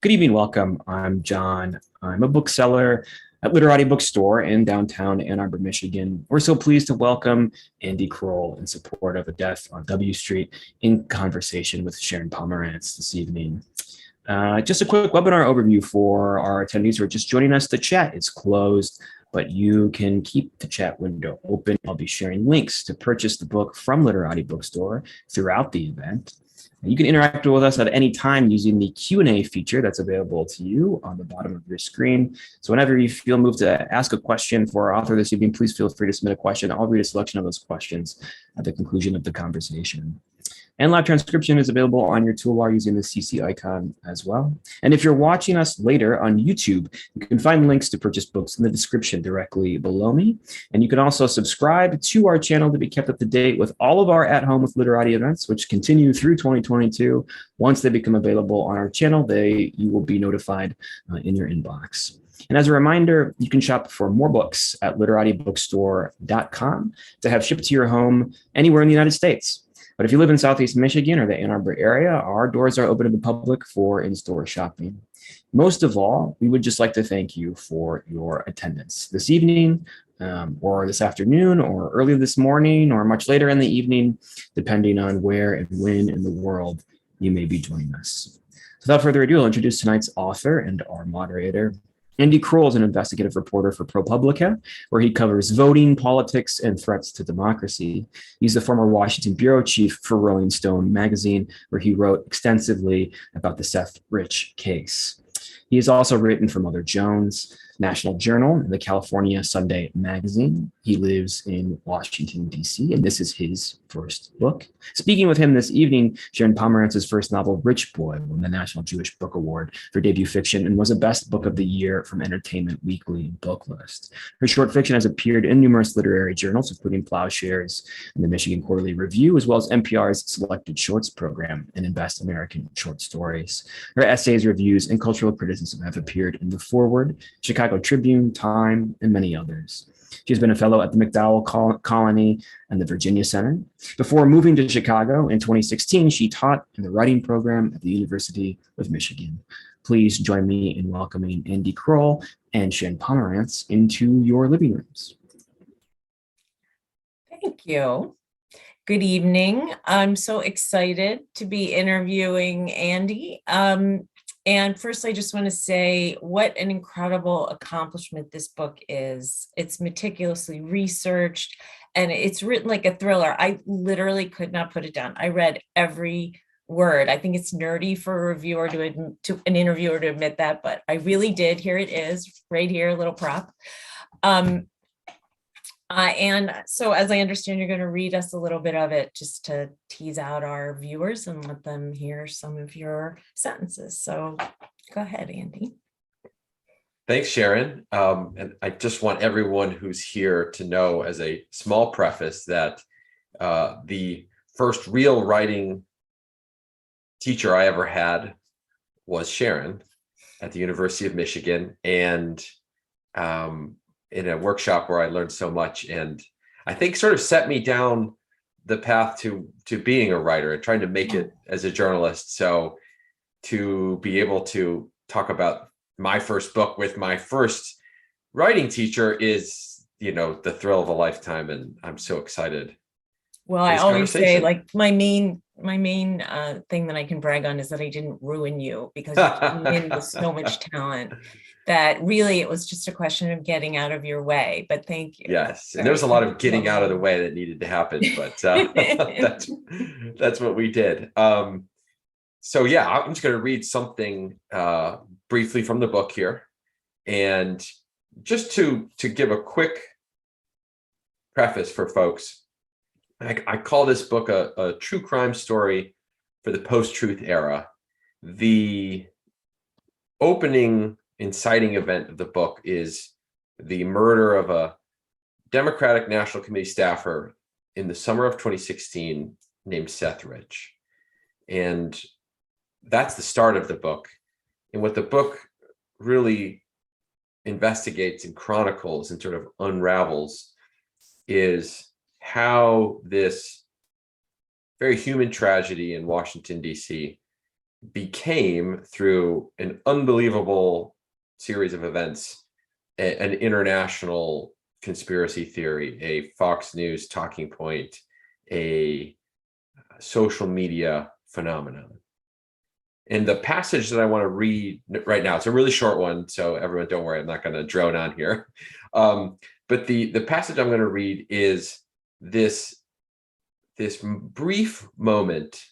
Good evening, welcome. I'm John. I'm a bookseller at Literati Bookstore in downtown Ann Arbor, Michigan. We're so pleased to welcome Andy Kroll in support of a death on W Street in conversation with Sharon Pomerantz this evening. Just a quick webinar overview for our attendees who are just joining us. The chat is closed, but you can keep the chat window open. I'll be sharing links to purchase the book from Literati Bookstore throughout the event. You can interact with us at any time using the Q&A feature that's available to you on the bottom of your screen. So whenever you feel moved to ask a question for our author this evening, please feel free to submit a question. I'll read a selection of those questions at the conclusion of the conversation. And live transcription is available on your toolbar using the CC icon as well. And if you're watching us later on YouTube, you can find links to purchase books in the description directly below me. And you can also subscribe to our channel to be kept up to date with all of our At Home with Literati events, which continue through 2022. Once they become available on our channel, you will be notified in your inbox. And as a reminder, you can shop for more books at literatibookstore.com to have shipped to your home anywhere in the United States. But if you live in Southeast Michigan or the Ann Arbor area, our doors are open to the public for in-store shopping. Most of all, we would just like to thank you for your attendance this evening, or this afternoon, or early this morning, or much later in the evening, depending on where and when in the world you may be joining us. So without further ado, I'll introduce tonight's author and our moderator. Andy Kroll is an investigative reporter for ProPublica, where he covers voting, politics, and threats to democracy. He's the former Washington bureau chief for Rolling Stone magazine, where he wrote extensively about the Seth Rich case. He has also written for Mother Jones, National Journal, and the California Sunday Magazine. He lives in Washington, D.C., and this is his first book. Speaking with him this evening, Sharon Pomerantz's first novel, Rich Boy, won the National Jewish Book Award for debut fiction and was a Best Book of the Year from Entertainment Weekly book list. Her short fiction has appeared in numerous literary journals, including Plowshares and the Michigan Quarterly Review, as well as NPR's Selected Shorts program and in Best American Short Stories. Her essays, reviews, and cultural criticism have appeared in The Forward, Chicago Tribune, Time, and many others. She has been a fellow at the McDowell Colony and the Virginia Center. Before moving to Chicago in 2016, she taught in the writing program at the University of Michigan. Please join me in welcoming Andy Kroll and Sharon Pomerantz into your living rooms. Thank you. Good evening. I'm so excited to be interviewing Andy. And first, I just want to say what an incredible accomplishment this book is. It's meticulously researched and it's written like a thriller. I literally could not put it down. I read every word. I think it's nerdy for a reviewer to an interviewer to admit that, but I really did. Here it is, right here, a little prop. And so as I understand, you're going to read us a little bit of it just to tease out our viewers and let them hear some of your sentences. So go ahead, Andy. Thanks, Sharon. And I just want everyone who's here to know, as a small preface, that the first real writing teacher I ever had was Sharon at the University of Michigan. And in a workshop where I learned so much, and I think sort of set me down the path to being a writer and trying to make it as a journalist. So to be able to talk about my first book with my first writing teacher is, the thrill of a lifetime, and I'm so excited. Well, I always say, like, my main thing that I can brag on is that I didn't ruin you, because you came in with so much talent that really it was just a question of getting out of your way. But thank you. Yes, and there was a lot of getting out of the way that needed to happen, but that's what we did. So yeah, I'm just going to read something briefly from the book here, and just to give a quick preface for folks. I call this book a true crime story for the post-truth era. The opening inciting event of the book is the murder of a Democratic National Committee staffer in the summer of 2016 named Seth Rich. And that's the start of the book. And what the book really investigates and chronicles and sort of unravels is how this very human tragedy in Washington, D.C. became, through an unbelievable series of events, an international conspiracy theory, a Fox News talking point, a social media phenomenon. And the passage that I want to read right now, it's a really short one, so everyone don't worry, I'm not going to drone on here. But the passage I'm going to read is this brief moment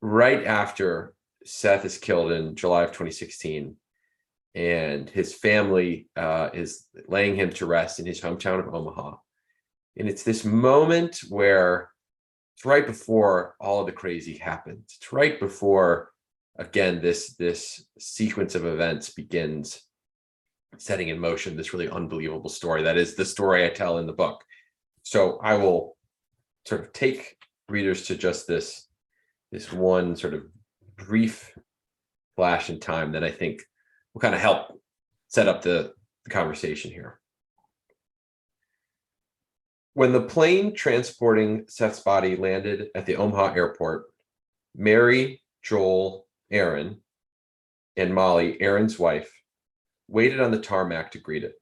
right after Seth is killed in July of 2016, and his family is laying him to rest in his hometown of Omaha. And it's this moment where it's right before all of the crazy happens. It's right before, again, this sequence of events begins, setting in motion this really unbelievable story that is the story I tell in the book. So I will sort of take readers to just this one sort of brief flash in time that I think will kind of help set up the conversation here. When the plane transporting Seth's body landed at the Omaha airport, Mary, Joel, Aaron, and Molly, Aaron's wife, waited on the tarmac to greet it.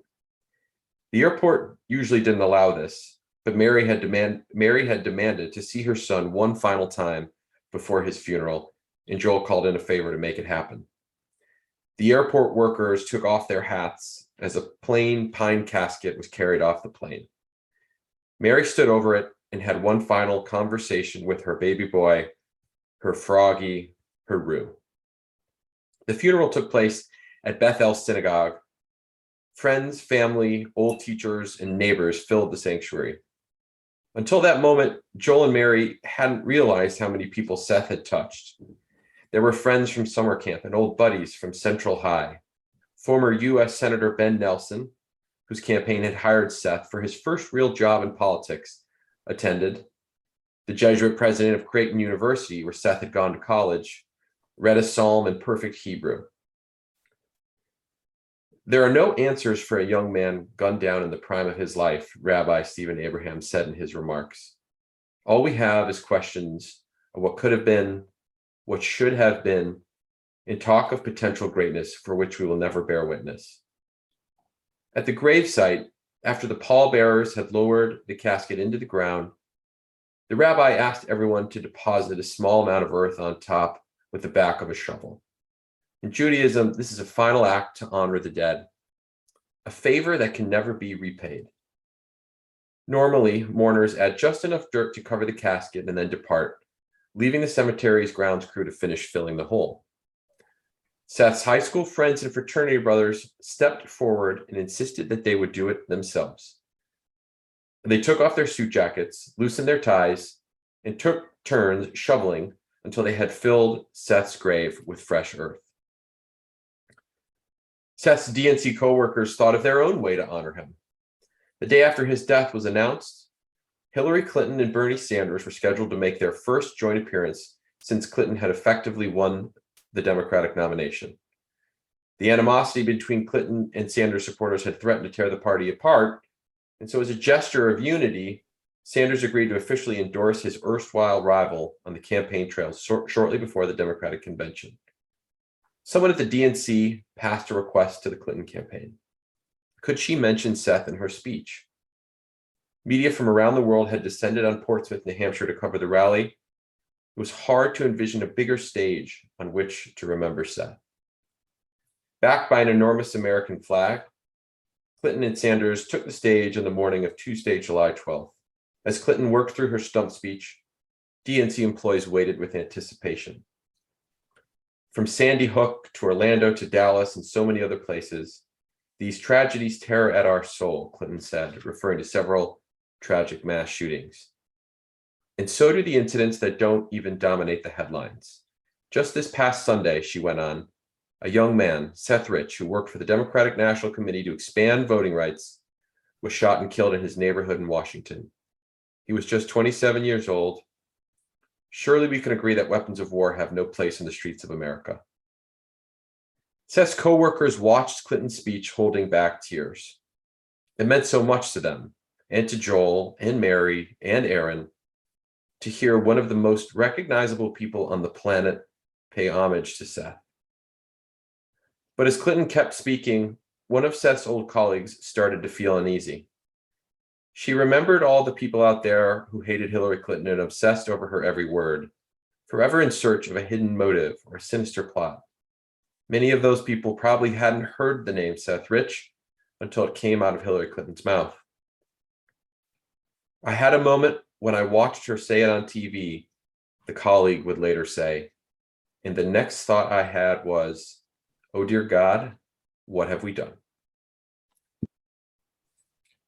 The airport usually didn't allow this, but Mary had demanded to see her son one final time before his funeral, and Joel called in a favor to make it happen. The airport workers took off their hats as a plain pine casket was carried off the plane. Mary stood over it and had one final conversation with her baby boy, her Froggy, her Roo. The funeral took place at Bethel Synagogue. Friends, family, old teachers, and neighbors filled the sanctuary. Until that moment, Joel and Mary hadn't realized how many people Seth had touched. There were friends from summer camp and old buddies from Central High. Former U.S. Senator Ben Nelson, whose campaign had hired Seth for his first real job in politics, attended. The Jesuit president of Creighton University, where Seth had gone to college, read a psalm in perfect Hebrew. There are no answers for a young man gunned down in the prime of his life, Rabbi Stephen Abraham said in his remarks. All we have is questions of what could have been, what should have been, and talk of potential greatness for which we will never bear witness. At the gravesite, after the pallbearers had lowered the casket into the ground, the rabbi asked everyone to deposit a small amount of earth on top with the back of a shovel. In Judaism, this is a final act to honor the dead, a favor that can never be repaid. Normally, mourners add just enough dirt to cover the casket and then depart, leaving the cemetery's grounds crew to finish filling the hole. Seth's high school friends and fraternity brothers stepped forward and insisted that they would do it themselves. They took off their suit jackets, loosened their ties, and took turns shoveling until they had filled Seth's grave with fresh earth. Seth's DNC co-workers thought of their own way to honor him. The day after his death was announced, Hillary Clinton and Bernie Sanders were scheduled to make their first joint appearance since Clinton had effectively won the Democratic nomination. The animosity between Clinton and Sanders supporters had threatened to tear the party apart, and so as a gesture of unity, Sanders agreed to officially endorse his erstwhile rival on the campaign trail shortly before the Democratic convention. Someone at the DNC passed a request to the Clinton campaign. Could she mention Seth in her speech? Media from around the world had descended on Portsmouth, New Hampshire to cover the rally. It was hard to envision a bigger stage on which to remember Seth. Backed by an enormous American flag, Clinton and Sanders took the stage on the morning of Tuesday, July 12th. As Clinton worked through her stump speech, DNC employees waited with anticipation. From Sandy Hook to Orlando to Dallas and so many other places, these tragedies tear at our soul, Clinton said, referring to several tragic mass shootings. And so do the incidents that don't even dominate the headlines. Just this past Sunday, she went on, a young man, Seth Rich, who worked for the Democratic National Committee to expand voting rights, was shot and killed in his neighborhood in Washington. He was just 27 years old. Surely we can agree that weapons of war have no place in the streets of America. Seth's co-workers watched Clinton's speech holding back tears. It meant so much to them, and to Joel and Mary and Aaron, to hear one of the most recognizable people on the planet pay homage to Seth. But as Clinton kept speaking, one of Seth's old colleagues started to feel uneasy. She remembered all the people out there who hated Hillary Clinton and obsessed over her every word, forever in search of a hidden motive or a sinister plot. Many of those people probably hadn't heard the name Seth Rich until it came out of Hillary Clinton's mouth. I had a moment when I watched her say it on TV, the colleague would later say, and the next thought I had was, oh dear God, what have we done?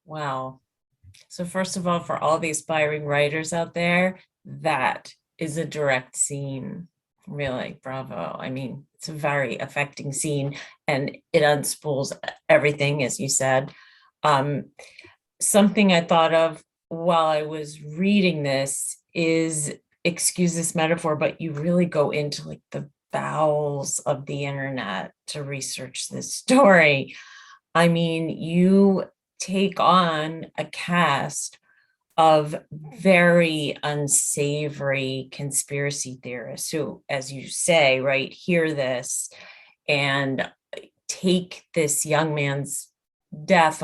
Wow. So first of all, for all the aspiring writers out there, that is a direct scene. Really, bravo. I mean, it's a very affecting scene, and it unspools everything, as you said. Something I thought of while I was reading this is, excuse this metaphor, but you really go into like the bowels of the internet to research this story. I mean, you take on a cast of very unsavory conspiracy theorists who, as you say, right, hear this and take this young man's death,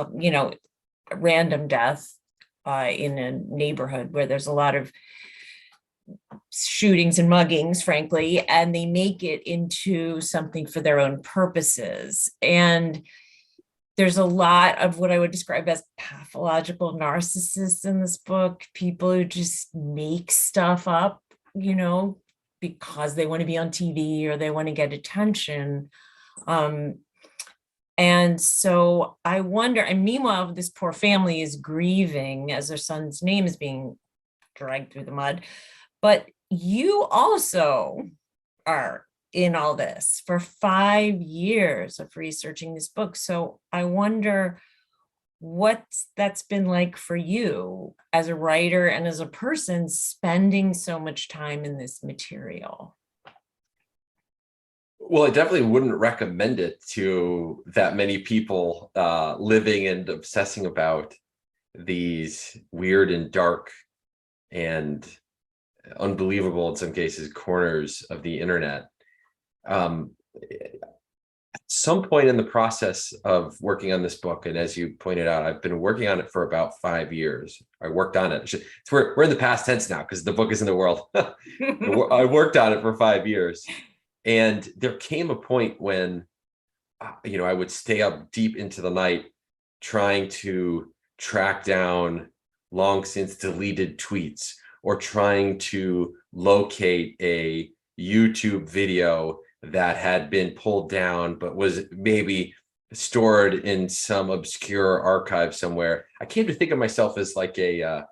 random death in a neighborhood where there's a lot of shootings and muggings, frankly, and they make it into something for their own purposes. And there's a lot of what I would describe as pathological narcissists in this book, people who just make stuff up, because they want to be on TV or they want to get attention. And so I wonder, and meanwhile, this poor family is grieving as their son's name is being dragged through the mud. But you also are in all this for 5 years of researching this book. So I wonder what that's been like for you as a writer and as a person spending so much time in this material. Well, I definitely wouldn't recommend it to that many people living and obsessing about these weird and dark and unbelievable, in some cases, corners of the internet. At some point in the process of working on this book, and as you pointed out, I've been working on it for about 5 years. I worked on it. We're in the past tense now because the book is in the world. I worked on it for 5 years. And there came a point when, I would stay up deep into the night trying to track down long since deleted tweets or trying to locate a YouTube video that had been pulled down but was maybe stored in some obscure archive somewhere. I came to think of myself as like an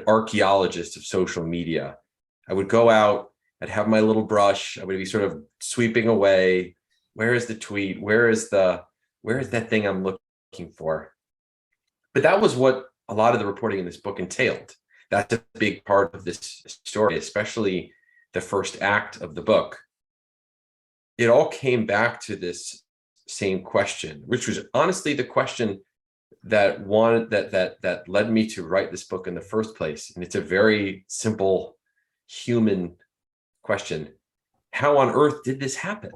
archaeologist of social media. I would go out, I'd have my little brush, I would be sort of sweeping away. Where is the tweet? Where is that thing I'm looking for? But that was what a lot of the reporting in this book entailed. That's a big part of this story, especially the first act of the book. It all came back to this same question, which was honestly the question that led me to write this book in the first place. And it's a very simple human question. How on earth did this happen?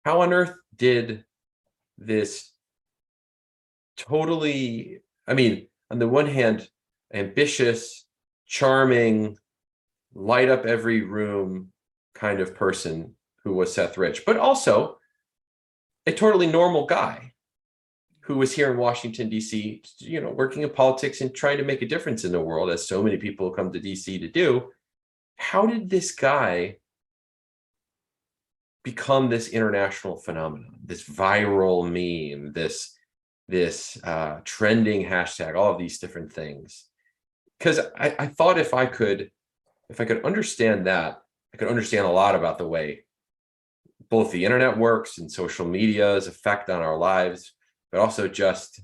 How on earth did this totally, on the one hand, ambitious, charming, light up every room kind of person who was Seth Rich, but also a totally normal guy who was here in Washington, D.C., working in politics and trying to make a difference in the world, as so many people come to D.C. to do. How did this guy become this international phenomenon, this viral meme, this trending hashtag, all of these different things? Because I thought if I could understand that, I could understand a lot about the way both the internet works and social media's effect on our lives, but also just,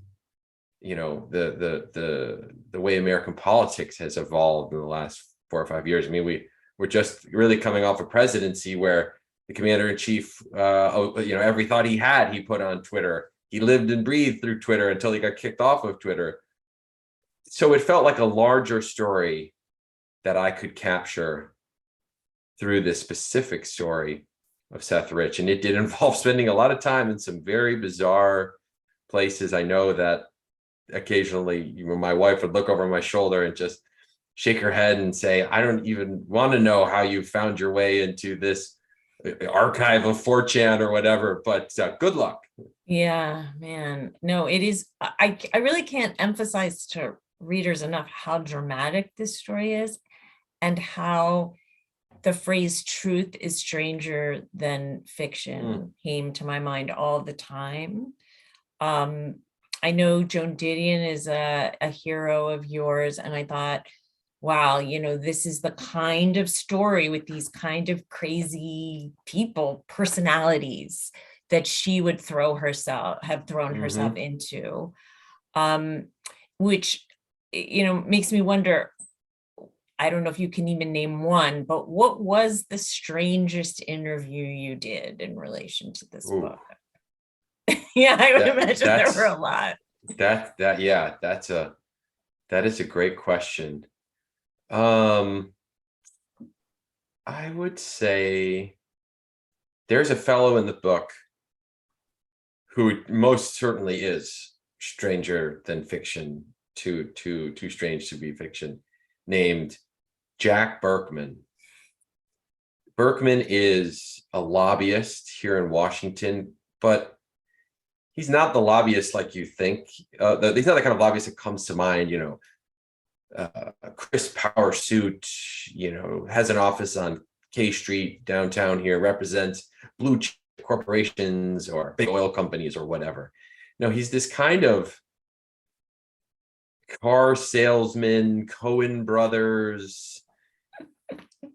the way American politics has evolved in the last 4 or 5 years. We're just really coming off a presidency where the commander-in-chief, every thought he had, he put on Twitter. He lived and breathed through Twitter until he got kicked off of Twitter. So it felt like a larger story that I could capture through this specific story of Seth Rich. And it did involve spending a lot of time in some very bizarre places. I know that occasionally, my wife would look over my shoulder and just shake her head and say, I don't even want to know how you found your way into this archive of 4chan or whatever, but good luck. Yeah, man. No, it is. I really can't emphasize to readers enough how dramatic this story is, and how the phrase truth is stranger than fiction came to my mind all the time. I know Joan Didion is a hero of yours, and I thought, wow, this is the kind of story with these kind of crazy people, personalities, that she would have thrown herself into, which, makes me wonder, I don't know if you can even name one, but what was the strangest interview you did in relation to this book? Yeah, I would imagine there were a lot. That is a great question. I would say there's a fellow in the book who most certainly is stranger than fiction, too strange to be fiction, named Jack Berkman. Berkman is a lobbyist here in Washington, but he's not the lobbyist like you think. He's not the kind of lobbyist that comes to mind, a crisp power suit, has an office on K Street downtown here, represents blue chip corporations or big oil companies or whatever. No, he's this kind of car salesman, Cohen brothers,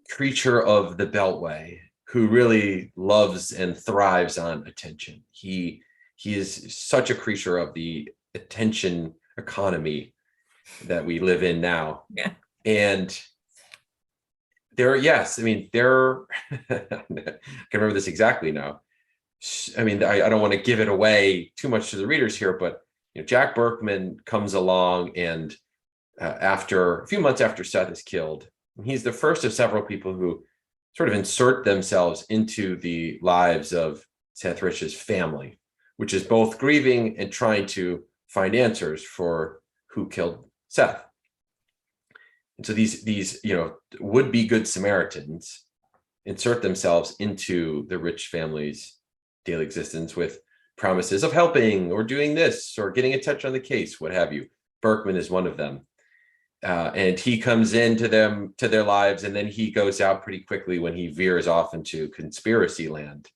creature of the Beltway, who really loves and thrives on attention. He is such a creature of the attention economy that we live in now. Yeah. And I can remember this exactly now. I mean, I don't want to give it away too much to the readers here, but Jack Berkman comes along, and after a few months after Seth is killed, he's the first of several people who sort of insert themselves into the lives of Seth Rich's family, which is both grieving and trying to find answers for who killed Seth. And so these would-be good Samaritans insert themselves into the Rich family's daily existence with promises of helping or doing this or getting a touch on the case, what have you. Berkman is one of them. And he comes into their lives, and then he goes out pretty quickly when he veers off into conspiracy land.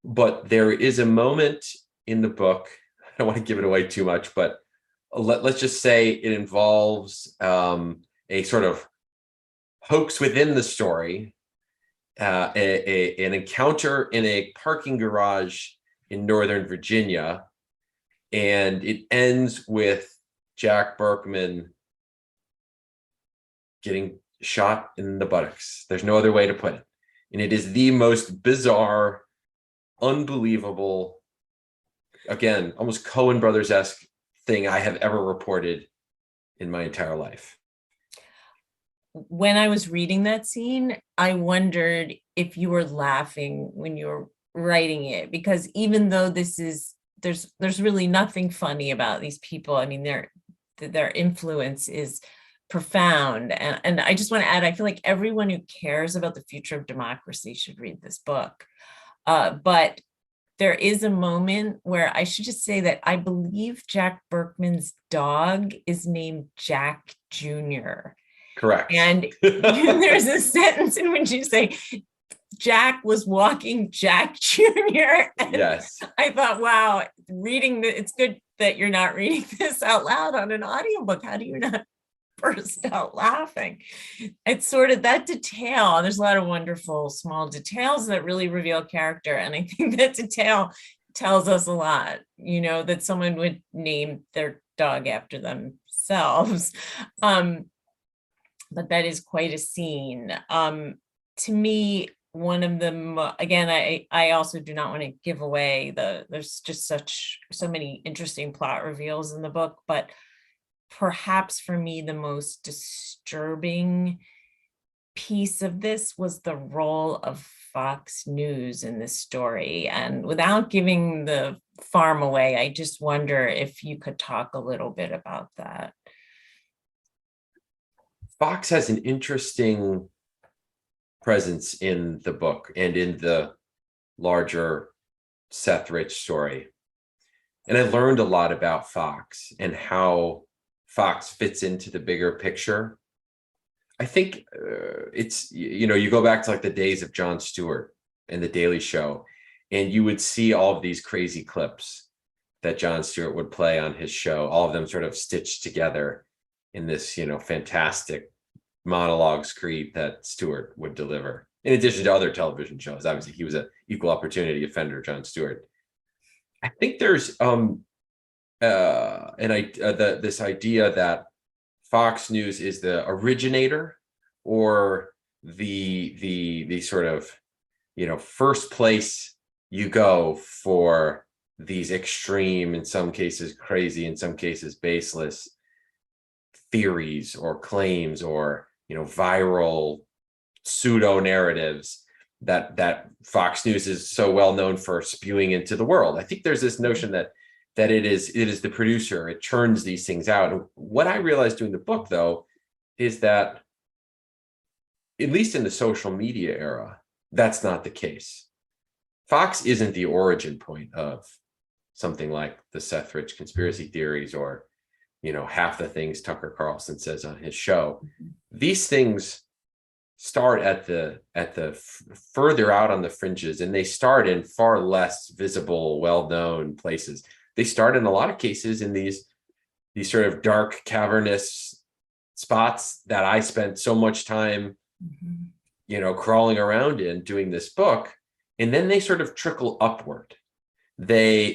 But there is a moment in the book, I don't want to give it away too much, but let's just say it involves a sort of hoax within the story, an encounter in a parking garage in Northern Virginia, and it ends with Jack Berkman getting shot in the buttocks. There's no other way to put it. And it is the most bizarre, unbelievable, again, almost Coen Brothers-esque thing I have ever reported in my entire life. When I was reading that scene, I wondered if you were laughing when you were writing it, because even though there's really nothing funny about these people. I mean, their influence is profound. And I just want to add, I feel like everyone who cares about the future of democracy should read this book. But there is a moment where I should just say that I believe Jack Berkman's dog is named Jack Jr. Correct. And there's a sentence in which you say, Jack was walking Jack Jr. And yes. I thought, wow, it's good that you're not reading this out loud on an audiobook. How do you not burst out laughing? It's sort of that detail. There's a lot of wonderful small details that really reveal character. And I think that detail tells us a lot, that someone would name their dog after themselves. But that is quite a scene. To me, one of them, again, I also do not want to give away there's just so many interesting plot reveals in the book, but perhaps for me, the most disturbing piece of this was the role of Fox News in this story. And without giving the farm away, I just wonder if you could talk a little bit about that. Fox has an interesting presence in the book and in the larger Seth Rich story. And I learned a lot about Fox and how Fox fits into the bigger picture. I think it's, you go back to like the days of Jon Stewart and The Daily Show, and you would see all of these crazy clips that Jon Stewart would play on his show, all of them sort of stitched together in this, fantastic monologue screed that Stewart would deliver. In addition to other television shows, obviously he was an equal opportunity offender, Jon Stewart. I think there's this idea that Fox News is the originator or the sort of first place you go for these extreme, in some cases crazy, in some cases baseless theories or claims or viral pseudo narratives that Fox News is so well known for spewing into the world. I think there's this notion that it is the producer, it churns these things out. And what I realized doing the book, though, is that at least in the social media era, that's not the case. Fox isn't the origin point of something like the Seth Rich conspiracy theories or half the things Tucker Carlson says on his show. These things start at the further out on the fringes, and they start in far less visible, well-known places. They start in a lot of cases in these sort of dark, cavernous spots that I spent so much time, crawling around in doing this book. And then they sort of trickle upward. They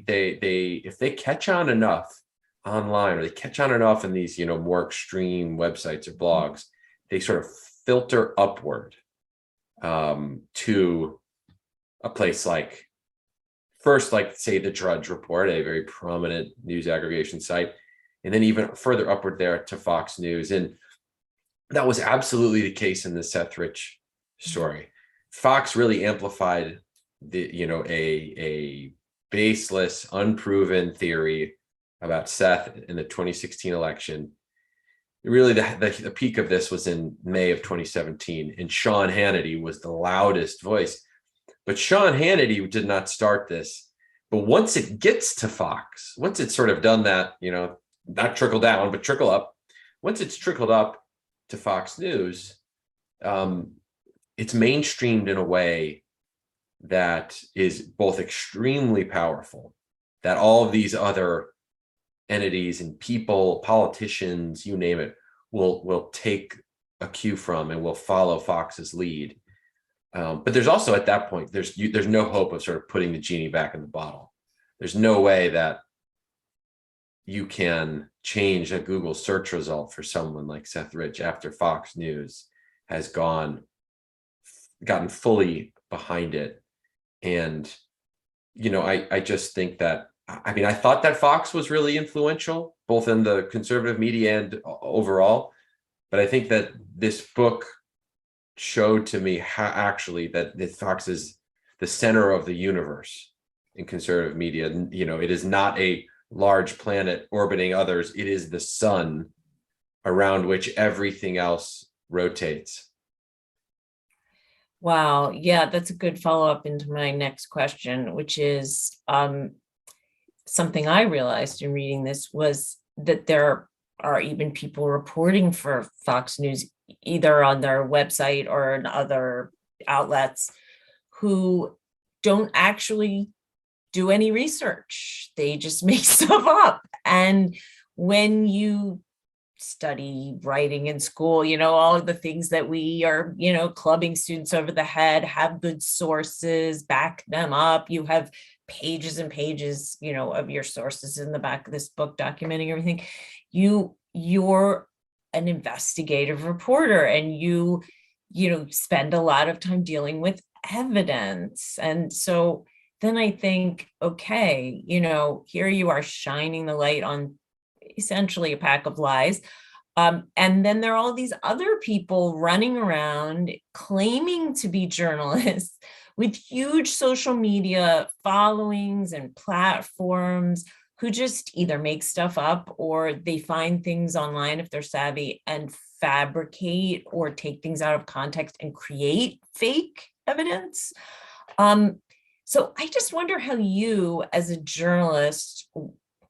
if they catch on enough online, or they catch on enough in these, more extreme websites or blogs, they sort of filter upward to a place like, first, like, say, the Drudge Report, a very prominent news aggregation site, and then even further upward there to Fox News. And that was absolutely the case in the Seth Rich story. Fox really amplified a baseless, unproven theory about Seth in the 2016 election. Really, the peak of this was in May of 2017, and Sean Hannity was the loudest voice. But Sean Hannity did not start this. But once it gets to Fox, once it's sort of done that, not trickle down, but trickle up, once it's trickled up to Fox News, it's mainstreamed in a way that is both extremely powerful, that all of these other entities and people, politicians, you name it, will take a cue from and will follow Fox's lead. But there's also, at that point, there's no hope of sort of putting the genie back in the bottle. There's no way that you can change a Google search result for someone like Seth Rich after Fox News has gotten fully behind it. And, I just think that, I thought that Fox was really influential, both in the conservative media and overall. But I think that this book showed to me how actually that Fox is the center of the universe in conservative media. It is not a large planet orbiting others. It is the sun around which everything else rotates. Wow. Yeah, that's a good follow-up into my next question, which is something I realized in reading this was that there are even people reporting for Fox News, either on their website or in other outlets, who don't actually do any research. They just make stuff up. And when you study writing in school, all of the things that we are, clubbing students over the head, have good sources, back them up. You have pages and pages, of your sources in the back of this book documenting everything. You're an investigative reporter, and you spend a lot of time dealing with evidence. And so then I think, okay, here you are shining the light on essentially a pack of lies. And then there are all these other people running around claiming to be journalists with huge social media followings and platforms, who just either make stuff up or they find things online if they're savvy and fabricate or take things out of context and create fake evidence. So I just wonder how you, as a journalist,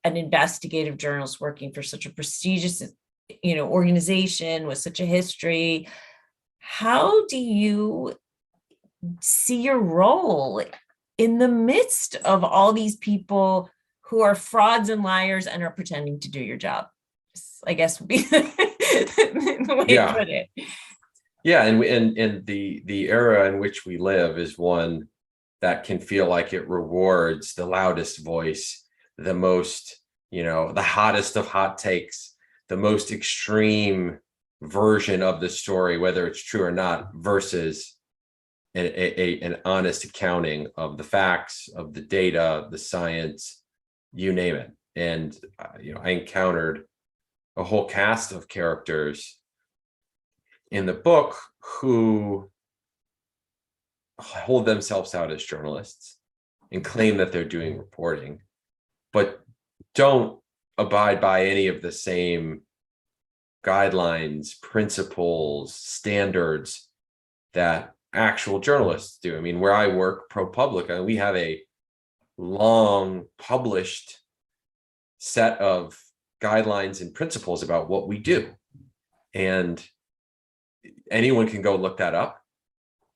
an investigative journalist working for such a prestigious, organization with such a history, how do you see your role in the midst of all these people who are frauds and liars and are pretending to do your job? I guess would be the way to put it. Yeah, and the era in which we live is one that can feel like it rewards the loudest voice, the most, the hottest of hot takes, the most extreme version of the story, whether it's true or not, versus an honest accounting of the facts, of the data, the science, you name it. And I encountered a whole cast of characters in the book who hold themselves out as journalists and claim that they're doing reporting, but don't abide by any of the same guidelines, principles, standards that actual journalists do. I mean, where I work, ProPublica, we have a long published set of guidelines and principles about what we do. And anyone can go look that up.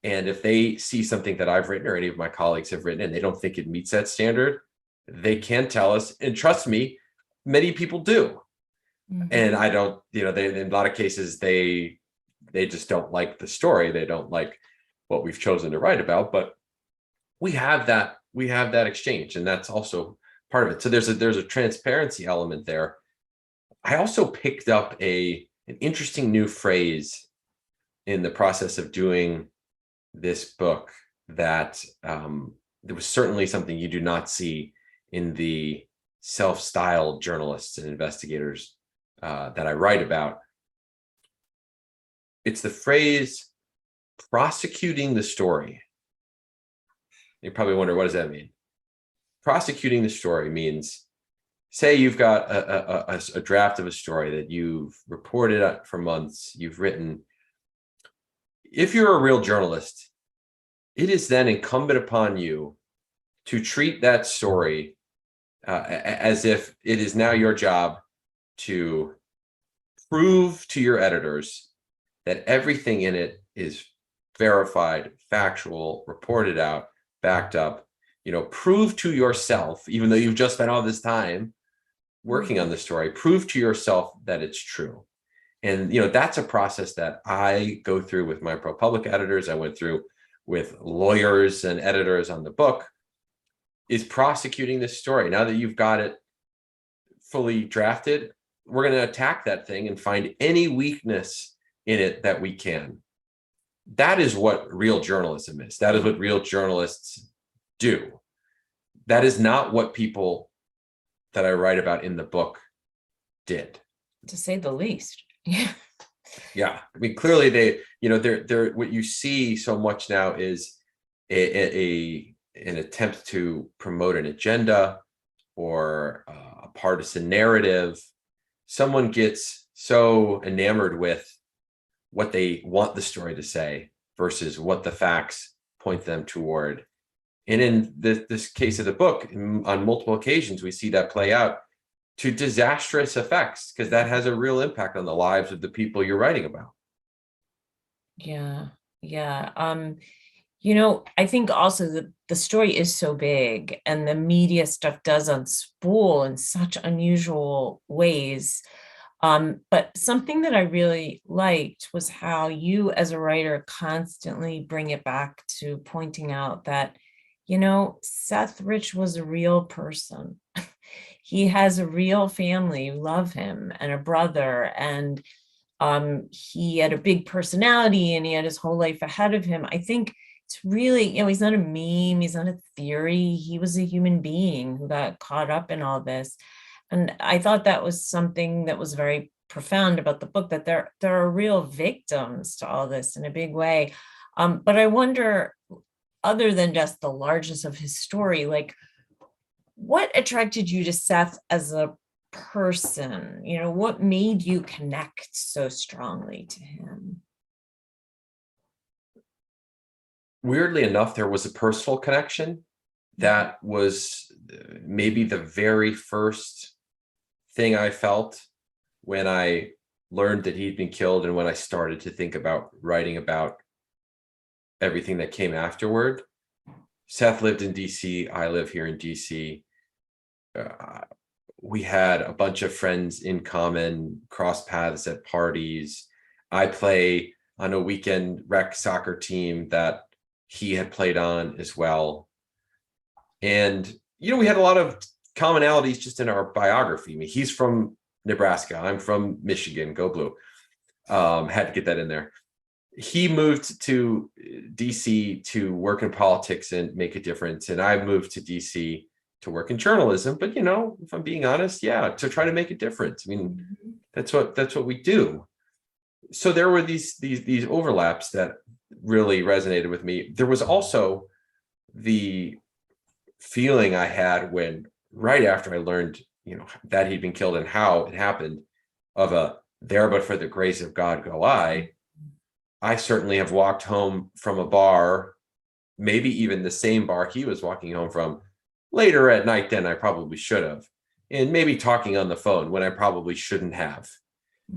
And if they see something that I've written or any of my colleagues have written and they don't think it meets that standard, they can tell us. And trust me, many people do. Mm-hmm. And I don't, they, in a lot of cases, they just don't like the story. They don't like what we've chosen to write about. But we have that exchange, and that's also part of it. So there's a transparency element there. I also picked up an interesting new phrase in the process of doing this book that there was certainly something you do not see in the self-styled journalists and investigators that I write about. It's the phrase prosecuting the story. You probably wonder, what does that mean? Prosecuting the story means, say you've got a draft of a story that you've reported for months, you've written. If you're a real journalist, it is then incumbent upon you to treat that story as if it is now your job to prove to your editors that everything in it is verified, factual, reported out, backed up. Prove to yourself, even though you've just spent all this time working on the story, prove to yourself that it's true. And, that's a process that I go through with my ProPublica editors. I went through with lawyers and editors on the book, is prosecuting this story. Now that you've got it fully drafted, we're going to attack that thing and find any weakness in it that we can. That is what real journalism is. That is what real journalists do. That is not what people that I write about in the book did, to say the least. Yeah. I mean, clearly they're what you see so much now is an attempt to promote an agenda or a partisan narrative. Someone gets so enamored with what they want the story to say versus what the facts point them toward. And in this case of the book, on multiple occasions, we see that play out to disastrous effects, because that has a real impact on the lives of the people you're writing about. Yeah. I think also the story is so big and the media stuff does unspool in such unusual ways. But something that I really liked was how you as a writer constantly bring it back to pointing out that, Seth Rich was a real person. He has a real family who love him and a brother, and he had a big personality and he had his whole life ahead of him. I think it's really, he's not a meme, he's not a theory. He was a human being who got caught up in all this. And I thought that was something that was very profound about the book, that there are real victims to all this in a big way. But I wonder, other than just the largeness of his story, like, what attracted you to Seth as a person? You know, what made you connect so strongly to him? Weirdly enough, there was a personal connection that was maybe the very first thing I felt when I learned that he'd been killed, and when I started to think about writing about everything that came afterward. Seth lived in DC. I live here in DC. We had a bunch of friends in common, cross paths at parties. I play on a weekend rec soccer team that he had played on as well. And, you know, we had a lot of commonalities just in our biography. I mean, he's from Nebraska. I'm from Michigan. Go Blue. Had to get that in there. He moved to DC to work in politics and make a difference. And I moved to DC to work in journalism. But, you know, if I'm being honest, yeah, to try to make a difference. I mean, that's what we do. So there were these overlaps that really resonated with me. There was also the feeling I had when, right after I learned, you know, that he'd been killed and how it happened, of a "there but for the grace of God go I." I certainly have walked home from a bar, maybe even the same bar he was walking home from, later at night than I probably should have, and maybe talking on the phone when I probably shouldn't have.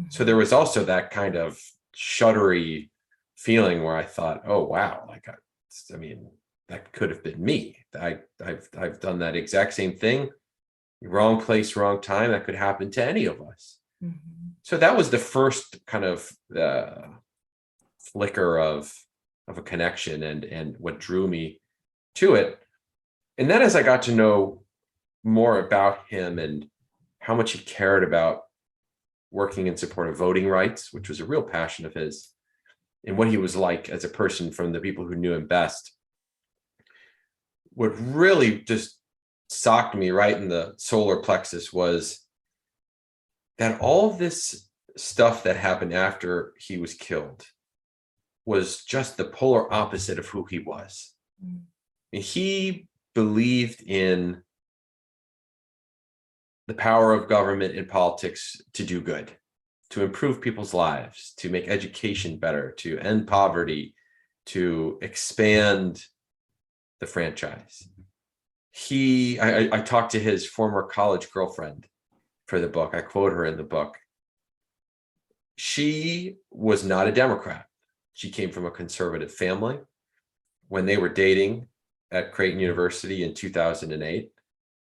So there was also that kind of shuddery feeling where I thought, oh, wow, like, I mean, that could have been me. I've done that exact same thing. Wrong place, wrong time. That could happen to any of us. So that was the first kind of flicker of a connection and what drew me to it. And then as I got to know more about him and how much he cared about working in support of voting rights, which was a real passion of his, and what he was like as a person from the people who knew him best, what really just socked me right in the solar plexus was that all this stuff that happened after he was killed was just the polar opposite of who he was. And he believed in the power of government and politics to do good, to improve people's lives, to make education better, to end poverty, to expand the franchise. I talked to his former college girlfriend for the book. I quote her in the book. She was not a Democrat. She came from a conservative family. When they were dating at Creighton University in 2008,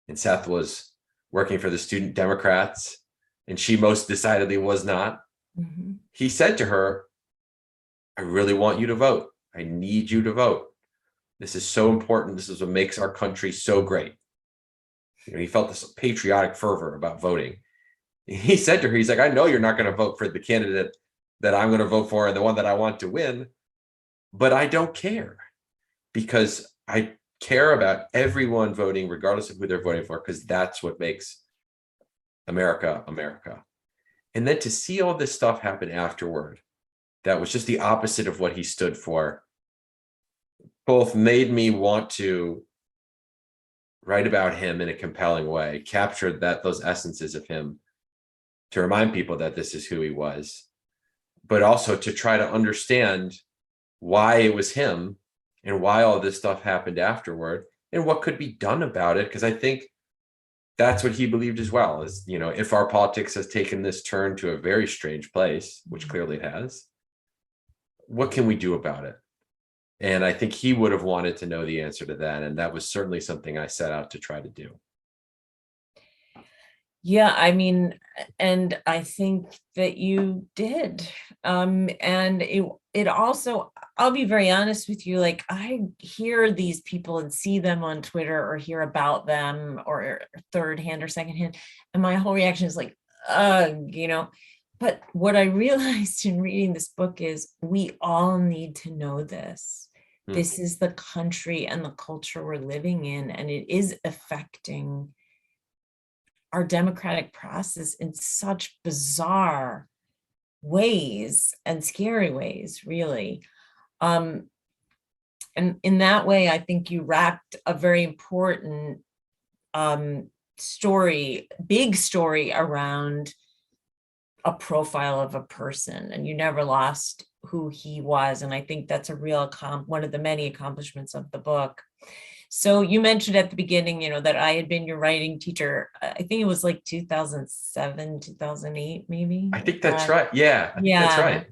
and Seth was working for the Student Democrats, and she most decidedly was not, he said to her, "I really want you to vote. I need you to vote. This is so important. This is what makes our country so great." You know, he felt this patriotic fervor about voting. He said to her, he's like, "I know you're not going to vote for the candidate that I'm going to vote for and the one that I want to win, but I don't care, because I care about everyone voting regardless of who they're voting for, because that's what makes America, America." And then to see all this stuff happen afterward, that was just the opposite of what he stood for, both made me want to write about him in a compelling way, capture those essences of him, to remind people that this is who he was, but also to try to understand why it was him and why all this stuff happened afterward and what could be done about it. Because I think that's what he believed as well, is, you know, if our politics has taken this turn to a very strange place, which clearly it has, what can we do about it? And I think he would have wanted to know the answer to that. And that was certainly something I set out to try to do. Yeah, I mean, and I think that you did. And it also, I'll be very honest with you, like, I hear these people and see them on Twitter or hear about them or third hand or second hand, and my whole reaction is like, you know. But what I realized in reading this book is we all need to know this. This is the country and the culture we're living in, and it is affecting our democratic process in such bizarre ways and scary ways, really. And in that way, I think you wrapped a very important big story around a profile of a person, and you never lost who he was. And I think that's a real one of the many accomplishments of the book. So you mentioned at the beginning, that I had been your writing teacher. I think it was like 2007, 2008, maybe. I think that's right. Yeah, I think that's right.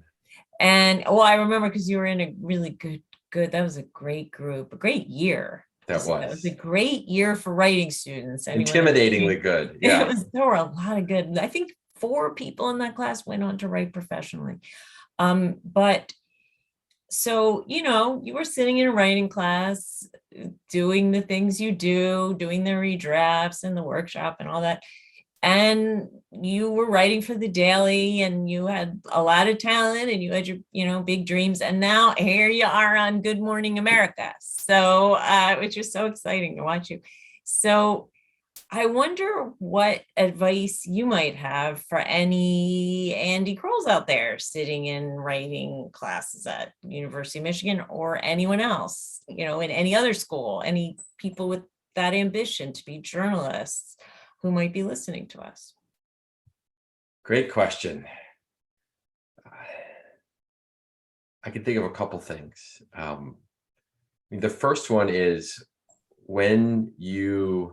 And I remember because you were in a really good, that was a great group, a great year. That That was a great year for writing students. Intimidatingly good. Yeah. There were a lot of good. I think 4 people in that class went on to write professionally. But so, you were sitting in a writing class, doing the things you do, doing the redrafts and the workshop and all that. And you were writing for the Daily, and you had a lot of talent, and you had your, big dreams. And now here you are on Good Morning America. So, which is so exciting to watch you. So I wonder what advice you might have for any Andy Krolls out there sitting in writing classes at University of Michigan, or anyone else, in any other school, any people with that ambition to be journalists who might be listening to us. Great question. I can think of a couple things. The first one is when even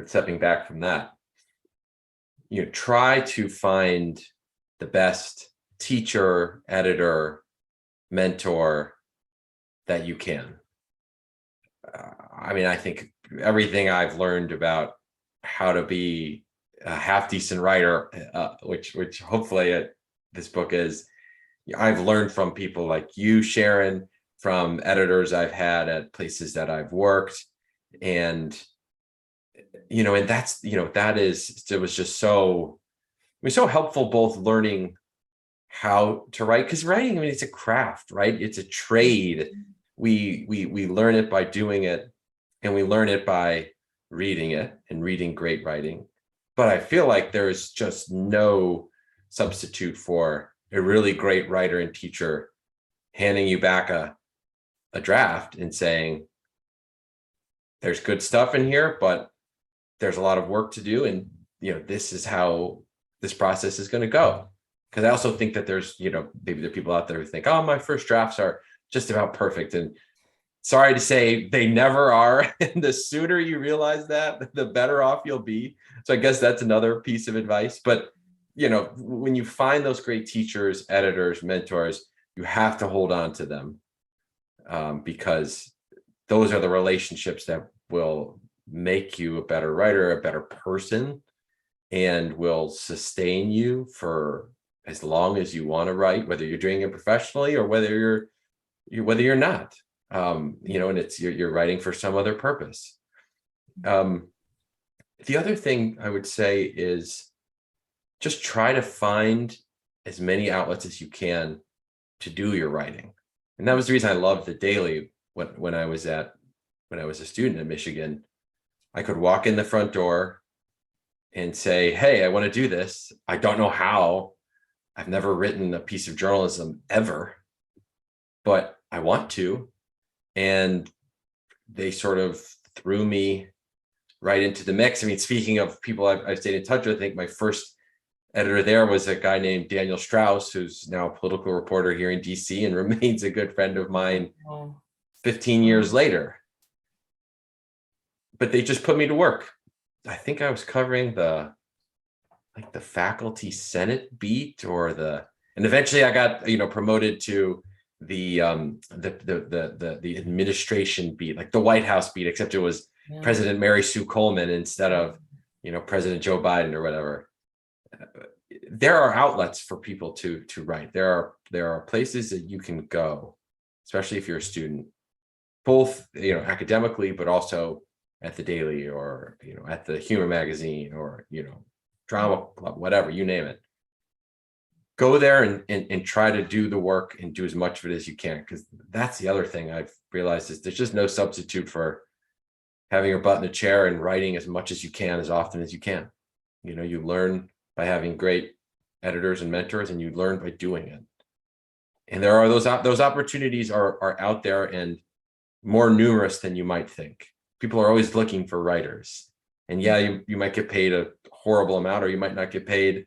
stepping back from that, try to find the best teacher, editor, mentor that you can. I think everything I've learned about how to be a half decent writer, which hopefully this book is, I've learned from people like you, Sharon, from editors I've had at places that I've worked. And and that's, it was just so helpful, both learning how to write, because writing, it's a craft, right? It's a trade. We learn it by doing it, and we learn it by reading it and reading great writing. But I feel like there's just no substitute for a really great writer and teacher handing you back a draft and saying, there's good stuff in here, but there's a lot of work to do. And, this is how this process is going to go. Because I also think that there's, maybe there are people out there who think, oh, my first drafts are just about perfect. And sorry to say, they never are. And the sooner you realize that, the better off you'll be. So I guess that's another piece of advice. But, when you find those great teachers, editors, mentors, you have to hold on to them, because those are the relationships that will make you a better writer, a better person, and will sustain you for as long as you want to write, whether you're doing it professionally or whether you're not. And it's you're writing for some other purpose. The other thing I would say is just try to find as many outlets as you can to do your writing. And that was the reason I loved the Daily when I was a student in Michigan. I could walk in the front door and say, hey, I want to do this. I don't know how. I've never written a piece of journalism ever, but I want to. And they sort of threw me right into the mix. Speaking of people I've stayed in touch with, I think my first editor there was a guy named Daniel Strauss, who's now a political reporter here in DC and remains a good friend of mine 15 years later. But they just put me to work. I think I was covering the faculty senate beat and eventually I got, promoted to the administration beat, like the White House beat, except it was President Mary Sue Coleman instead of, President Joe Biden or whatever. There are outlets for people to write. There are places that you can go, especially if you're a student, both, academically, but also at the Daily or, at the Humor Magazine or, Drama Club, whatever, you name it. Go there and try to do the work and do as much of it as you can. Because that's the other thing I've realized is there's just no substitute for having your butt in a chair and writing as much as you can, as often as you can. You learn by having great editors and mentors, and you learn by doing it. And there are those opportunities are out there and more numerous than you might think. People are always looking for writers. And yeah, you might get paid a horrible amount, or you might not get paid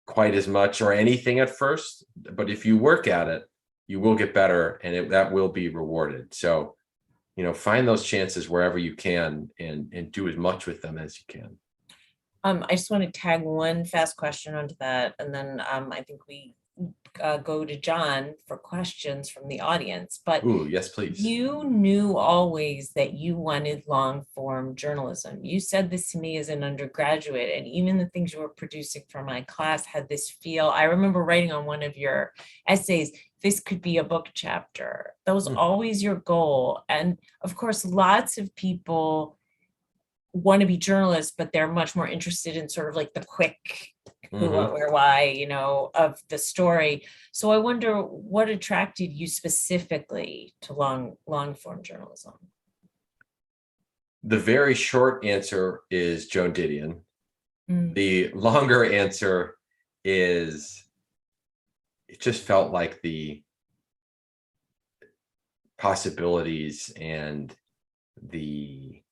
quite as much or anything at first. But if you work at it, you will get better, and that will be rewarded. So, find those chances wherever you can, and do as much with them as you can. I just want to tag one fast question onto that, and then I think we go to John for questions from the audience. But Ooh, yes, please. You knew always that you wanted long form journalism. You said this to me as an undergraduate, and even the things you were producing for my class had this feel. I remember writing on one of your essays, this could be a book chapter. That was always your goal. And of course, lots of people want to be journalists, but they're much more interested in sort of like the quick who, what, where, why, of the story. So I wonder what attracted you specifically to long form journalism? The very short answer is Joan Didion. The longer answer is it just felt like the possibilities and the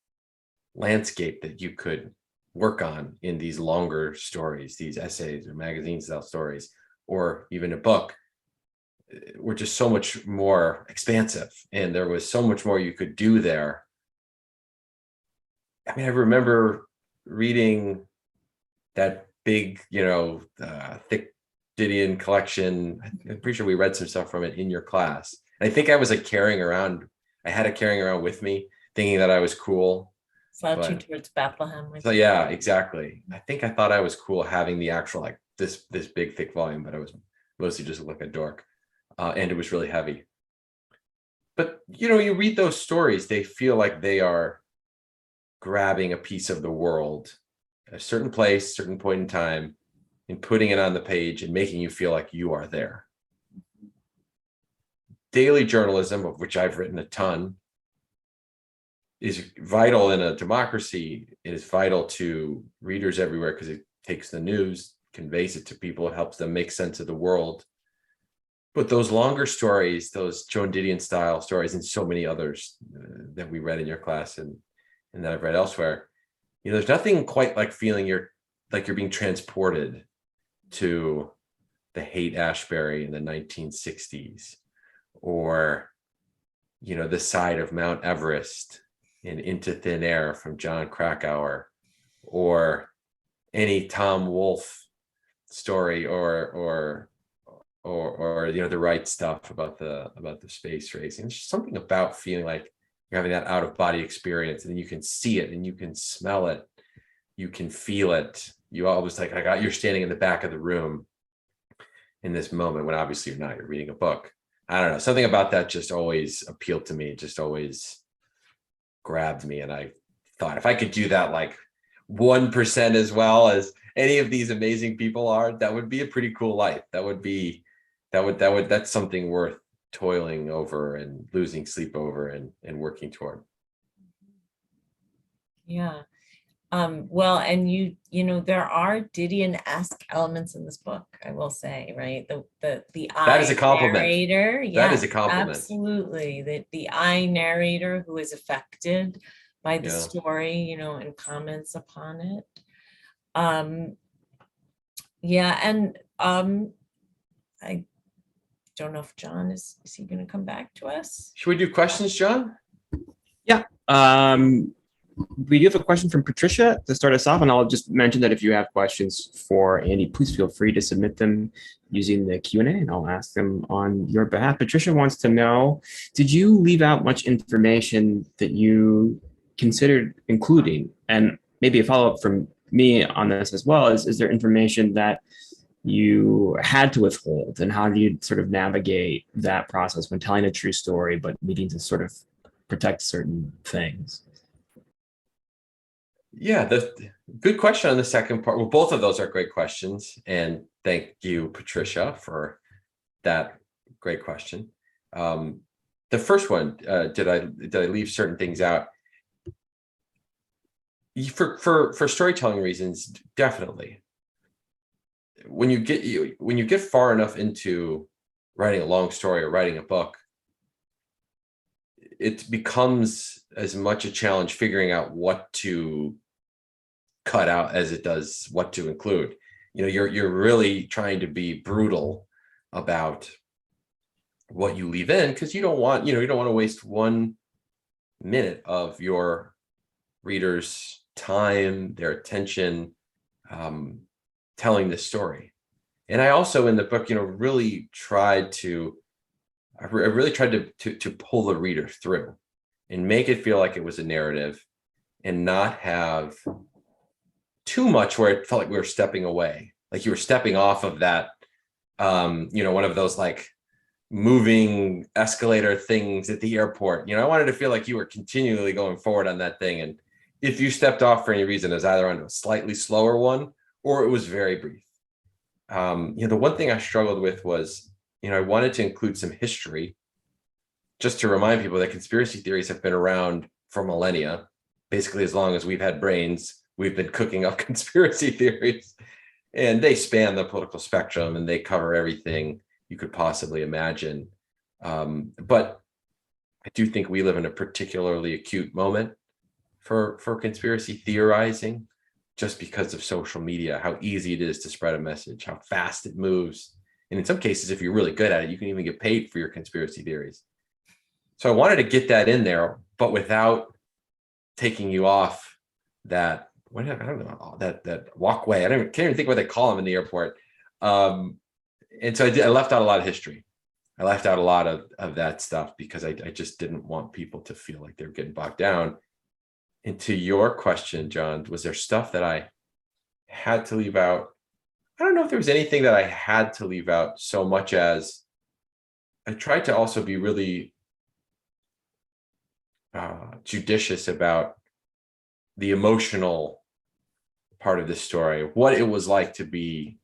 landscape that you could work on in these longer stories, these essays or magazine style stories, or even a book, were just so much more expansive, and there was so much more you could do there. I remember reading that big, thick Didion collection. I'm pretty sure we read some stuff from it in your class. And I think I was like I had it carrying around with me, thinking that I was cool. Slouching you towards Bethlehem. So yeah, exactly. I think I thought I was cool having the actual like this big thick volume, but I was mostly just like a dork, and it was really heavy. But you read those stories, they feel like they are grabbing a piece of the world at a certain place, certain point in time, and putting it on the page and making you feel like you are there. Daily journalism, of which I've written a ton, is vital in a democracy. It is vital to readers everywhere because it takes the news, conveys it to people, it helps them make sense of the world. But those longer stories, those Joan Didion style stories, and so many others that we read in your class and that I've read elsewhere, there's nothing quite like feeling you're being transported to the Haight-Ashbury in the 1960s, or the side of Mount Everest in Into Thin Air from John Krakauer, or any Tom Wolfe story, or the right stuff about the space race. And there's something about feeling like you're having that out of body experience, and then you can see it and you can smell it, you can feel it. You always you're standing in the back of the room in this moment, when obviously you're not, you're reading a book. I don't know, something about that just always appealed to me, just always grabbed me. And I thought, if I could do that like 1% as well as any of these amazing people are, that would be a pretty cool life. That's something worth toiling over and losing sleep over and working toward. Yeah. Well, and there are Didion-esque elements in this book, I will say, right? The that is a compliment. Narrator, that is a compliment. Absolutely. The I narrator who is affected by the story, and comments upon it. And I don't know if John is he going to come back to us? Should we do questions, John? Yeah. We do have a question from Patricia to start us off, and I'll just mention that if you have questions for Andy, please feel free to submit them using the Q&A, and I'll ask them on your behalf. Patricia wants to know, did you leave out much information that you considered including? And maybe a follow-up from me on this as well is there information that you had to withhold, and how do you sort of navigate that process when telling a true story but needing to sort of protect certain things? Yeah, the good question on the second part. Well, both of those are great questions, and thank you, Patricia, for that great question. The first one, did I leave certain things out? For storytelling reasons, definitely. When you get far enough into writing a long story or writing a book, it becomes as much a challenge figuring out what to cut out as it does what to include. You're really trying to be brutal about what you leave in, because you don't want to waste 1 minute of your readers' time, their attention, telling this story. And I also in the book, really tried to pull the reader through and make it feel like it was a narrative, and not have too much where it felt like we were stepping away, like you were stepping off of that, one of those like moving escalator things at the airport. I wanted to feel like you were continually going forward on that thing. And if you stepped off for any reason, it was either on a slightly slower one or it was very brief. The one thing I struggled with was, I wanted to include some history just to remind people that conspiracy theories have been around for millennia. Basically, as long as we've had brains, we've been cooking up conspiracy theories, and they span the political spectrum and they cover everything you could possibly imagine. But I do think we live in a particularly acute moment for conspiracy theorizing, just because of social media, how easy it is to spread a message, how fast it moves. And in some cases, if you're really good at it, you can even get paid for your conspiracy theories. So I wanted to get that in there, but without taking you off that, I don't know, that walkway. Can't even think what they call them in the airport. And so I left out a lot of history. I left out a lot of that stuff because I just didn't want people to feel like they were getting bogged down. And to your question, John, was there stuff that I had to leave out? I don't know if there was anything that I had to leave out so much as I tried to also be really judicious about the emotional part of this story, what it was like to be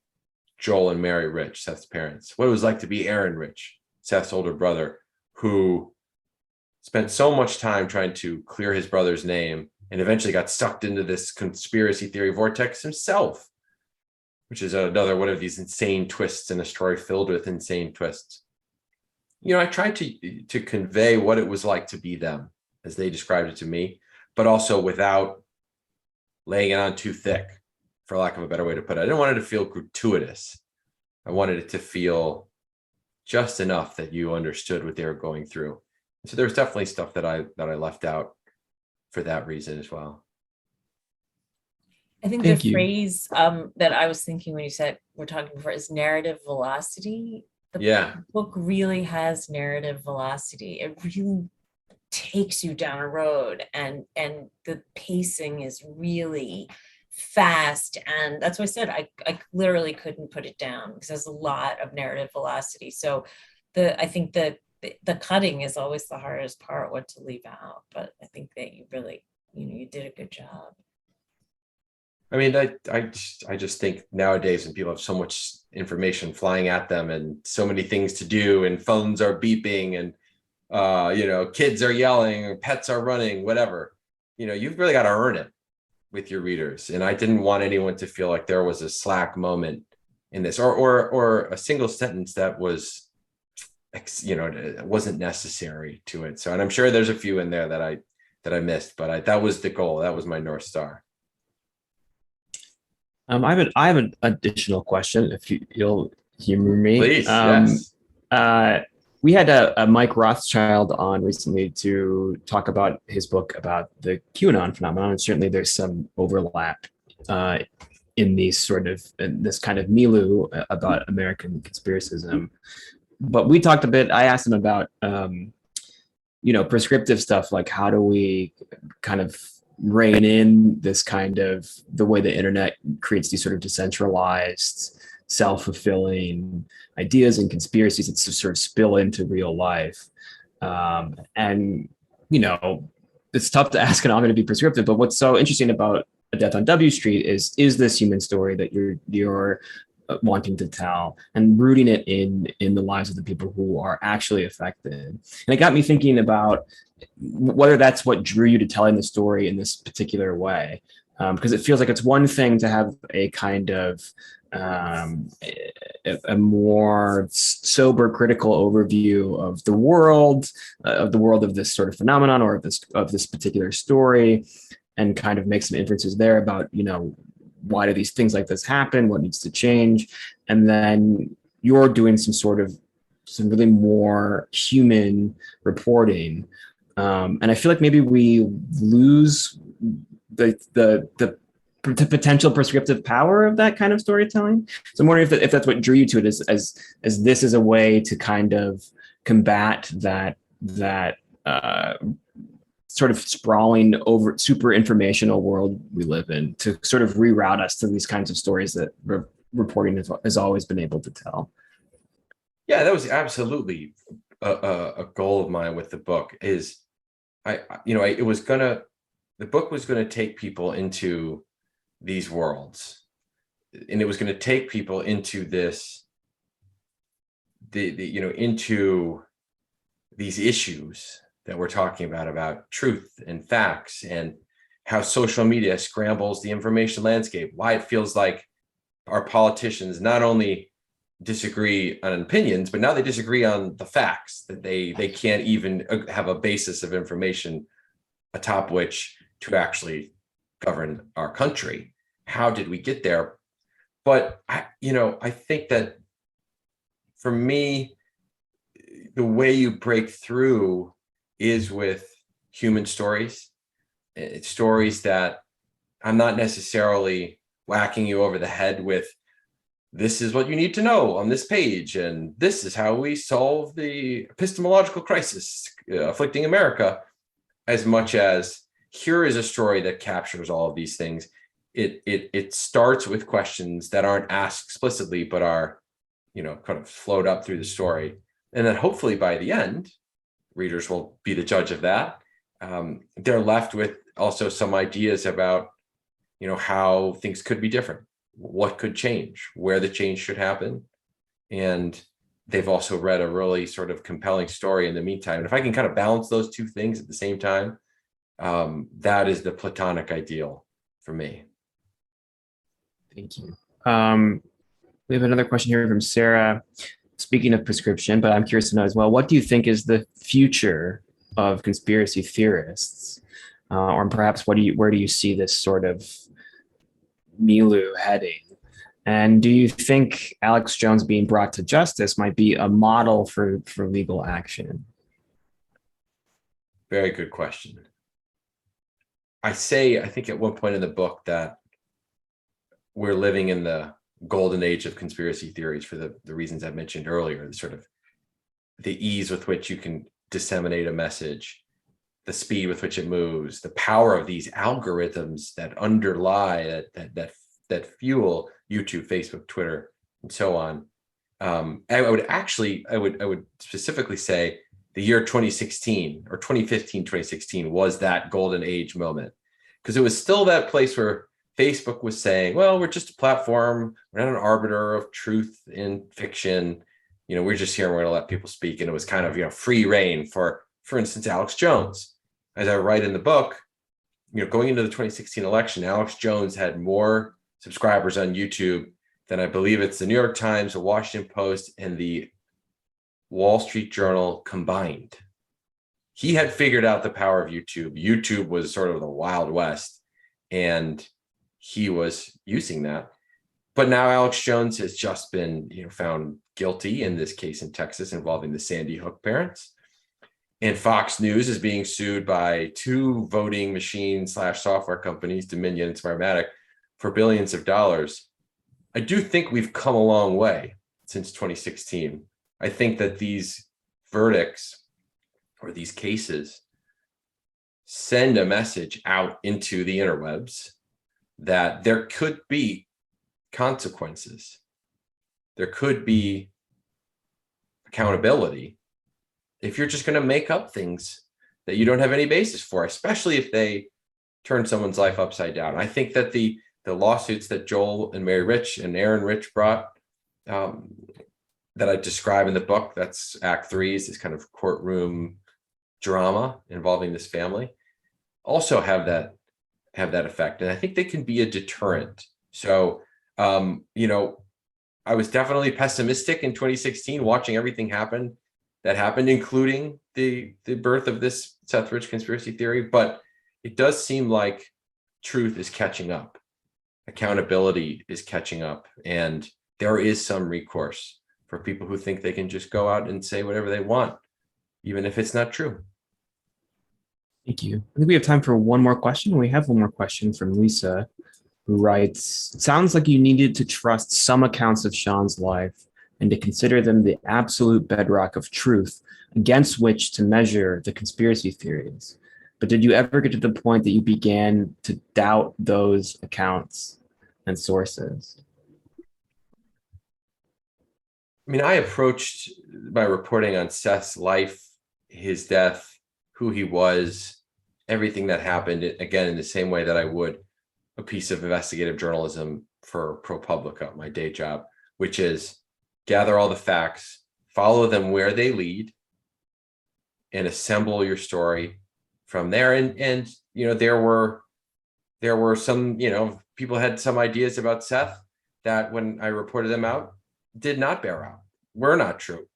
Joel and Mary Rich, Seth's parents, what it was like to be Aaron Rich, Seth's older brother, who spent so much time trying to clear his brother's name and eventually got sucked into this conspiracy theory vortex himself, which is another one of these insane twists in a story filled with insane twists. I tried to convey what it was like to be them as they described it to me, but also without laying it on too thick, for lack of a better way to put it. I didn't want it to feel gratuitous. I wanted it to feel just enough that you understood what they were going through. So there's definitely stuff that I left out for that reason as well. I think the phrase that I was thinking when you said we're talking before is narrative velocity. The book really has narrative velocity. It really takes you down a road, and the pacing is really fast. And that's why I said I literally couldn't put it down because there's a lot of narrative velocity. So I think the cutting is always the hardest part, what to leave out. But I think that you really, you did a good job. I mean, I just think nowadays when people have so much information flying at them and so many things to do and phones are beeping and, kids are yelling or pets are running, whatever, you've really got to earn it with your readers. And I didn't want anyone to feel like there was a slack moment in this or a single sentence that was, wasn't necessary to it. So, and I'm sure there's a few in there that I missed, but that was the goal. That was my North Star. I have an additional question, if you'll humor me. Please, yes. We had a Mike Rothschild on recently to talk about his book about the QAnon phenomenon, and certainly there's some overlap in this kind of milieu about American conspiracism. But we talked a bit. I asked him about prescriptive stuff, like how do we kind of rein in this kind of the way the internet creates these sort of decentralized, self-fulfilling ideas and conspiracies that sort of spill into real life. And it's tough to ask, and I'm going to be prescriptive, but what's so interesting about A Death on W Street is this human story that you're wanting to tell, and rooting it in the lives of the people who are actually affected. And it got me thinking about whether that's what drew you to telling the story in this particular way, because it feels like it's one thing to have a kind of a more sober, critical overview of the world, of this sort of phenomenon, or of this particular story, and kind of make some inferences there about, why do these things like this happen? What needs to change? And then you're doing some really more human reporting. And I feel like maybe we lose the potential prescriptive power of that kind of storytelling. So I'm wondering if that's what drew you to it, as this is a way to kind of combat that sort of sprawling over super informational world we live in, to sort of reroute us to these kinds of stories that reporting has always been able to tell. Yeah, that was absolutely a goal of mine with the book. The book was going to take people into these worlds, and it was going to take people into into these issues that we're talking about truth and facts, and how social media scrambles the information landscape, why it feels like our politicians not only disagree on opinions, but now they disagree on the facts, that they can't even have a basis of information atop which to actually govern our country. How did we get there? But I think that for me, the way you break through is with human stories. It's stories that I'm not necessarily whacking you over the head with, this is what you need to know on this page, and this is how we solve the epistemological crisis afflicting America, as much as here is a story that captures all of these things. It starts with questions that aren't asked explicitly, but are, kind of float up through the story. And then hopefully by the end, readers will be the judge of that. They're left with also some ideas about, how things could be different, what could change, where the change should happen. And they've also read a really sort of compelling story in the meantime. And if I can kind of balance those two things at the same time, that is the platonic ideal for me. Thank you. We have another question here from Sarah. Speaking of prescription, but I'm curious to know as well, what do you think is the future of conspiracy theorists? Or perhaps where do you see this sort of milieu heading? And do you think Alex Jones being brought to justice might be a model for legal action? Very good question. I think at one point in the book that we're living in the golden age of conspiracy theories for the reasons I mentioned earlier, the sort of the ease with which you can disseminate a message, the speed with which it moves, the power of these algorithms that underlie that fuel YouTube, Facebook, Twitter, and so on. I would specifically say the year 2016 or 2015, 2016 was that golden age moment, because it was still that place where Facebook was saying, well, we're just a platform. We're not an arbiter of truth in fiction. We're just here and we're going to let people speak. And it was kind of, free reign for instance, Alex Jones. As I write in the book, going into the 2016 election, Alex Jones had more subscribers on YouTube than I believe it's the New York Times, the Washington Post, and the Wall Street Journal combined. He had figured out the power of YouTube. YouTube was sort of the Wild West, and he was using that. But now Alex Jones has just been, found guilty in this case in Texas involving the Sandy Hook parents. And Fox News is being sued by two voting machine / software companies, Dominion and Smartmatic, for billions of dollars. I do think we've come a long way since 2016. I think that these verdicts or these cases send a message out into the interwebs that there could be consequences. There could be accountability if you're just going to make up things that you don't have any basis for, especially if they turn someone's life upside down. I think that the lawsuits that Joel and Mary Rich and Aaron Rich brought that I describe in the book, that's Act 3, is this kind of courtroom drama involving this family, also have that effect. And I think they can be a deterrent. So, I was definitely pessimistic in 2016, watching everything that happened, including the birth of this Seth Rich conspiracy theory. But it does seem like truth is catching up. Accountability is catching up. And there is some recourse for people who think they can just go out and say whatever they want, even if it's not true. Thank you. I think we have time for one more question. We have one more question from Lisa, who writes, "It sounds like you needed to trust some accounts of Sean's life and to consider them the absolute bedrock of truth against which to measure the conspiracy theories. But did you ever get to the point that you began to doubt those accounts and sources?" I mean, I approached by reporting on Seth's life, his death, who he was, everything that happened, again, in the same way that I would a piece of investigative journalism for ProPublica, my day job, which is gather all the facts, follow them where they lead, and assemble your story from there. And there were some, people had some ideas about Seth that when I reported them out, did not bear out, were not true.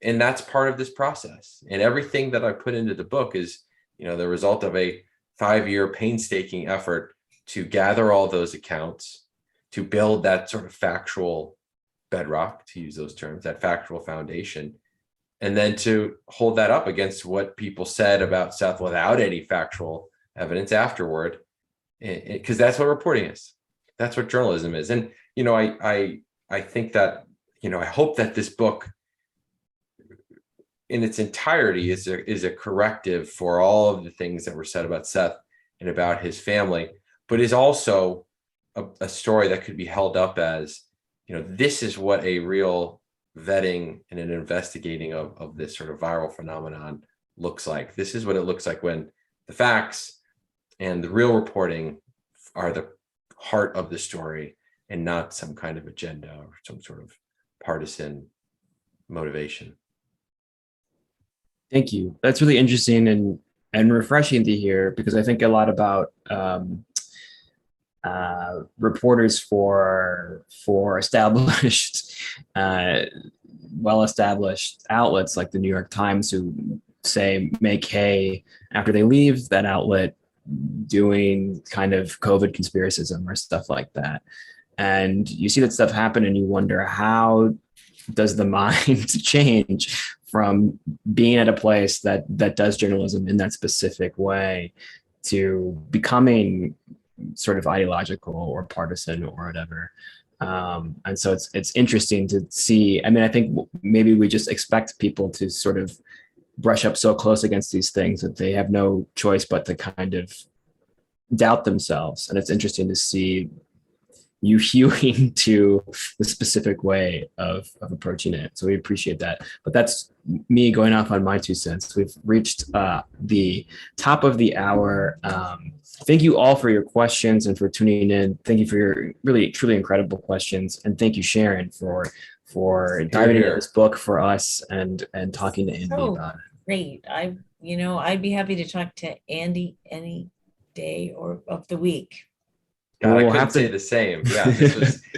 And that's part of this process. And everything that I put into the book is, the result of a 5-year painstaking effort to gather all those accounts, to build that sort of factual bedrock, to use those terms, that factual foundation, and then to hold that up against what people said about Seth without any factual evidence afterward, because that's what reporting is. That's what journalism is. And, I think that, I hope that this book in its entirety is a corrective for all of the things that were said about Seth and about his family, but is also a story that could be held up as, this is what a real vetting and an investigating of this sort of viral phenomenon looks like. This is what it looks like when the facts and the real reporting are the heart of the story and not some kind of agenda or some sort of partisan motivation. Thank you. That's really interesting and refreshing to hear, because I think a lot about reporters for established, well-established outlets like the New York Times, who say make hay after they leave that outlet doing kind of COVID conspiracism or stuff like that. And you see that stuff happen and you wonder, how does the mind change from being at a place that does journalism in that specific way to becoming sort of ideological or partisan or whatever. And so it's interesting to see. I mean, I think maybe we just expect people to sort of brush up so close against these things that they have no choice but to kind of doubt themselves. And it's interesting to see you hewing to the specific way of approaching it. So we appreciate that. But that's me going off on my 2 cents. We've reached the top of the hour. Thank you all for your questions and for tuning in. Thank you for your really, truly incredible questions. And thank you, Sharon, for diving into this book for us and talking to Andy about it. Great. I'd be happy to talk to Andy any day or of the week. God, I couldn't say the same. Yeah,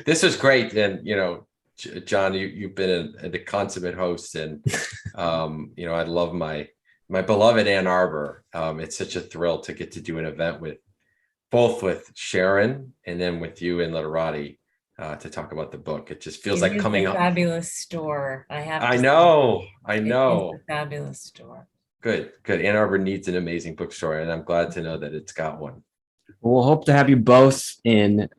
this was great. And, John, you've been a consummate host, and, I love my beloved Ann Arbor. It's such a thrill to get to do an event with Sharon and then with you and Literati to talk about the book. It just feels like coming up. Fabulous store. I know. It is a fabulous store. Good. Ann Arbor needs an amazing bookstore, and I'm glad to know that it's got one. We'll hope to have you both in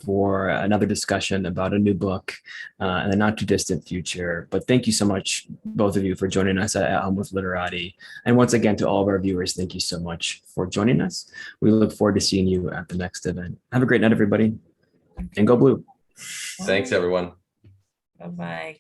for another discussion about a new book in the not too distant future. But thank you so much, both of you, for joining us at Home with Literati. And once again, to all of our viewers, thank you so much for joining us. We look forward to seeing you at the next event. Have a great night, everybody, and go blue. Thanks, everyone. Bye-bye.